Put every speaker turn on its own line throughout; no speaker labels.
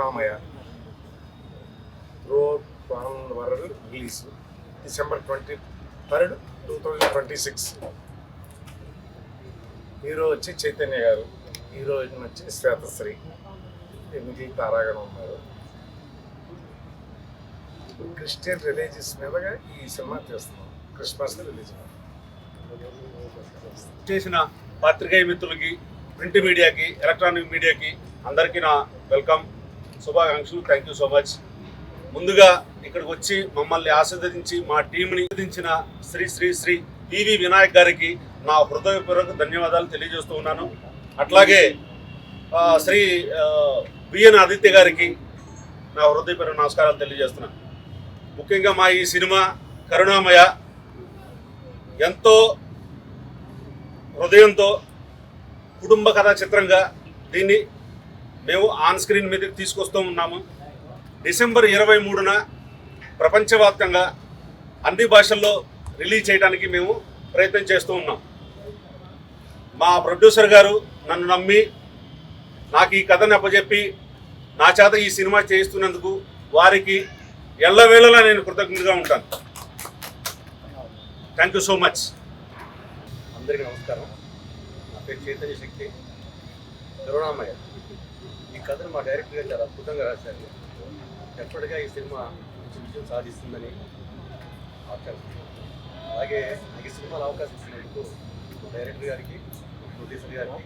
కరుణామయ throughout world release December 23rd, 2026. Hero వచ్చి చైతన్య గారు, heroine వచ్చి శ్వేతశ్రీ, మిగిలిన తారాగణం ఉన్నారు. క్రిస్టియన్ రిలీజియస్ మీదగా ఈ సినిమా తీస్తున్నాం. క్రిస్మస్ రిలీజ్
చేసిన పాత్రికేయ మిత్రులకి, ప్రింట్ మీడియాకి, ఎలక్ట్రానిక్ మీడియాకి అందరికీ నా వెల్కమ్, శుభాకాంక్షలు. Thank you so much. ముందుగా ఇక్కడికి వచ్చి మమ్మల్ని ఆస్వాదించి మా టీంని ఆస్వాదించిన శ్రీ శ్రీ శ్రీ పివి వినాయక్ గారికి నా హృదయపూర్వక ధన్యవాదాలు తెలియజేస్తూ ఉన్నాను. అట్లాగే శ్రీ బిఎన్ ఆదిత్య గారికి నా హృదయపూర్వక నమస్కారాలు తెలియజేస్తున్నాను. ముఖ్యంగా మా ఈ సినిమా కరుణామయ ఎంతో హృదయంతో కుటుంబ కథా చిత్రంగా దీన్ని మేము ఆన్ స్క్రీన్ మీదకి తీసుకొస్తూ ఉన్నాము. December 23న ప్రపంచవ్యాప్తంగా అన్ని భాషల్లో రిలీజ్ చేయడానికి మేము ప్రయత్నం చేస్తూ ఉన్నాం. మా ప్రొడ్యూసర్ గారు నన్ను నమ్మి నాకు ఈ కథను అప్పచెప్పి నా చేత ఈ సినిమా చేయిస్తున్నందుకు వారికి ఎల్లవేళలా నేను కృతజ్ఞతగా ఉంటాను. Thank you so much.
అందరికీ నమస్కారం. నా పేరు చైతన్య శక్తి. కరుణామయ ఈ కథను మా డైరెక్టర్ గారు చాలా అద్భుతంగా రాశారు. ఎప్పటిగా ఈ సినిమా మంచి విజయం సాధిస్తుందని ఆశిస్తున్నాను. అలాగే నాకు ఈ సినిమాలో అవకాశం ఇచ్చినందుకు డైరెక్టర్ గారికి, ప్రొడ్యూసర్ గారికి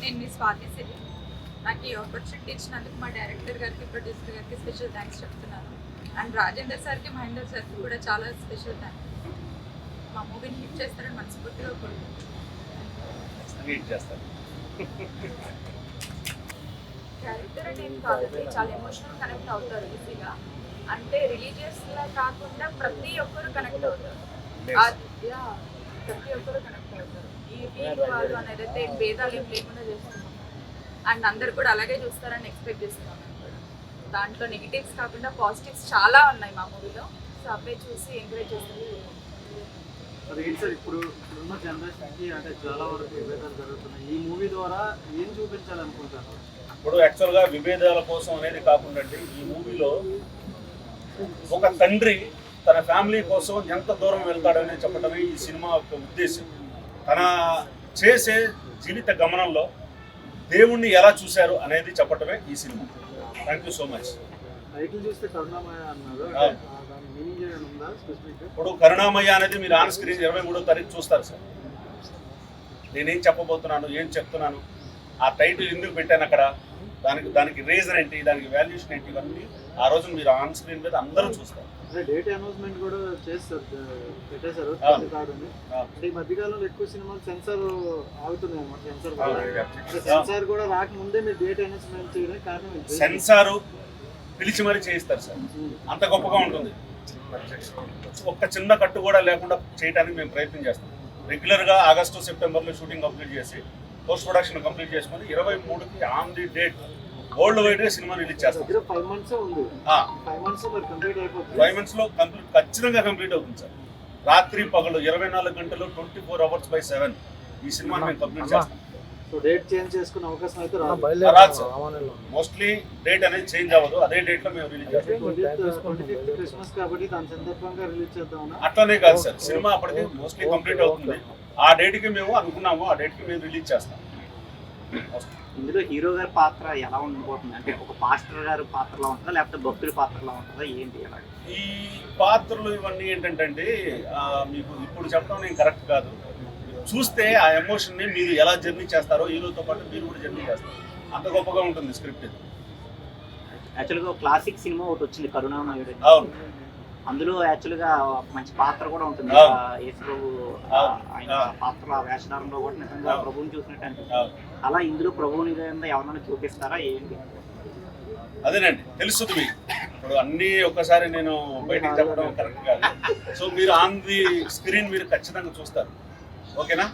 నేను మీ స్వాతి సిరి. నాకు ఈ ఆపర్చునిటీ ఇచ్చినందుకు మా డైరెక్టర్ గారికి, ప్రొడ్యూసర్ గారికి స్పెషల్ థ్యాంక్స్ చెప్తున్నాను. అండ్ రాజేందర్ సార్కి, మహేందర్ సార్కి కూడా చాలా స్పెషల్ థ్యాంక్స్. మా మూవీని హిట్ చేస్తారని మనస్ఫూర్తిగా
చేస్తాను.
క్యారెక్టర్ అని ఏం కాదండి, చాలా ఎమోషనల్ కనెక్ట్ అవుతారు ఈజీగా. అంటే రిలీజియస్లా కాకుండా ప్రతి ఒక్కరు కనెక్ట్ అవుతారు. ప్రతి ఒక్కరు కనెక్ట్ అవుతారు. ఈ వీళ్ళు వాళ్ళు అనేది అయితే భేదాలు ఏం లేకుండా చేస్తున్నాం. అండ్ అందరు కూడా అలాగే చూస్తారని ఎక్స్పెక్ట్ చేస్తున్నాం. దాంట్లో నెగిటివ్స్ కాకుండా పాజిటివ్స్ చాలా ఉన్నాయి మా మూవీలో. సో అవే చూసి ఎంకరేజ్ చేస్తుంది.
అదేంటి సార్, ఇప్పుడు ఉన్న జనరేషన్కి అంటే చాలా వరకు విభేదాలు జరుగుతున్నాయి. ఈ మూవీ ద్వారా ఏం చూపించాలనుకుంటారు?
ఇప్పుడు యాక్చువల్గా విభేదాల కోసం అనేది కాకుండా ఈ మూవీలో ఒక తండ్రి తన ఫ్యామిలీ కోసం ఎంత దూరం వెళ్తాడని చెప్పడమే ఈ సినిమా యొక్క ఉద్దేశం. తన చేసే జీవిత గమనంలో దేవుణ్ణి ఎలా చూశారు అనేది చెప్పడమే ఈ cinema. Thank you so much.
Title చూస్తే కరుణామయ అన్నారు.
ఇప్పుడు కరుణామయ అనేది మీరు ఆన్ స్క్రీన్ 23వ తారీఖు చూస్తారు సార్. నేనేం చెప్పబోతున్నాను, ఏం చెప్తున్నాను, ఆ టైటిల్ ఎందుకు పెట్టాను అక్కడ, దానికి రీజన్ ఏంటి, దానికి వాల్యూషన్ ఏంటి, ఇవన్నీ ఆ రోజు మీరు ఆన్ స్క్రీన్ మీద అందరూ చూస్తారు.
డేట్ అనౌన్స్మెంట్ కూడా పెట్టేశారు. ఈ మధ్యకాలంలో ఎక్కువ సినిమాలు సెన్సార్ ఆగుతున్నాయి అన్నమాట. సెన్సార్ కూడా రాకముందే మీరు డేట్ అనౌన్స్మెంట్ చేయడానికి కారణం
సెన్సార్ పిలిచి మరీ చేయిస్తారు సార్. అంత గొప్పగా ఉంటుంది. ఒక్క చిన్న కట్టు కూడా లేకుండా చేయడానికి మేము ప్రయత్నం చేస్తాం. రెగ్యులర్గా ఆగస్టు, సెప్టెంబర్లో షూటింగ్ కంప్లీట్ చేసి పోస్ట్ ప్రొడక్షన్ కంప్లీట్ చేసుకొని 23కి on the date worldwide గా సినిమా రిలీజ్ చేస్తాం.
5 months ఉంది. 5 months కంప్లీట్ అయిపోతుంది.
5 months లో ఖచ్చితంగా కంప్లీట్ అవుతుంది సార్. రాత్రి పగలు 24 గంటలు 24 hours by 7 ఈ సినిమాని మేము కంప్లీట్ చేస్తాం.
సో డేట్ చేంజ్ చేసుకునే అవకాశం అయితే
రాదు సార్. మోస్ట్లీ డేట్ అనేది చేంజ్ అవ్వదు. అదే డేట్ లో మేము రిలీజ్ చేస్తాం.
25th క్రిస్మస్ కాబట్టి దాని సందర్భంగా రిలీజ్ చేద్దామన్నా?
అట్లానే కాదు సార్, సినిమా అప్పటికి మోస్ట్లీ కంప్లీట్ అవుతుంది. ఆ డేట్ కి మేము అనుకున్నాము, ఆ డేట్ కి మేము రిలీజ్ చేస్తాం.
ఇందులో హీరో గారి పాత్ర ఎలా ఉండబోతుంది? అంటే ఒక పాస్టర్ గారి పాత్రలో ఉంటుందా, లేకపోతే భక్తుడి పాత్రలో ఉంటుందా, ఏంటి? ఎలా
ఈ పాత్రలు ఇవన్నీ ఏంటంటే మీకు ఇప్పుడు చెప్పడం నేను కరెక్ట్ కాదు. చూస్తే ఆ ఎమోషన్ని మీరు ఎలా జర్నీ చేస్తారో హీరోతో పాటు మీరు కూడా జర్నీ చేస్తారు. అంత గొప్పగా ఉంటుంది స్క్రిప్ట్.
యాక్చువల్గా క్లాసిక్ సినిమా ఒకటి వచ్చింది కరుణామయుడు.
అవును,
అందులో యాక్చువల్గా మంచి పాత్ర కూడా ఉంటుంది. యేసు ప్రభు ఆయన పాత్ర వేషధారంలో కూడా నిజంగా ప్రభువుని చూసినట్టు అనిపిస్తుంది. అలా ఇందులో ప్రభువుని ఎవరైనా చూపిస్తారా, ఏంటి?
అదేనండి, తెలుస్తుంది మీకు. ఇప్పుడు అన్నీ ఒక్కసారి నేను బయటికి చెప్పడం కరెక్ట్ కాదు. సో మీరు ఆన్ ది స్క్రీన్ మీరు ఖచ్చితంగా చూస్తారు. ఓకేనా?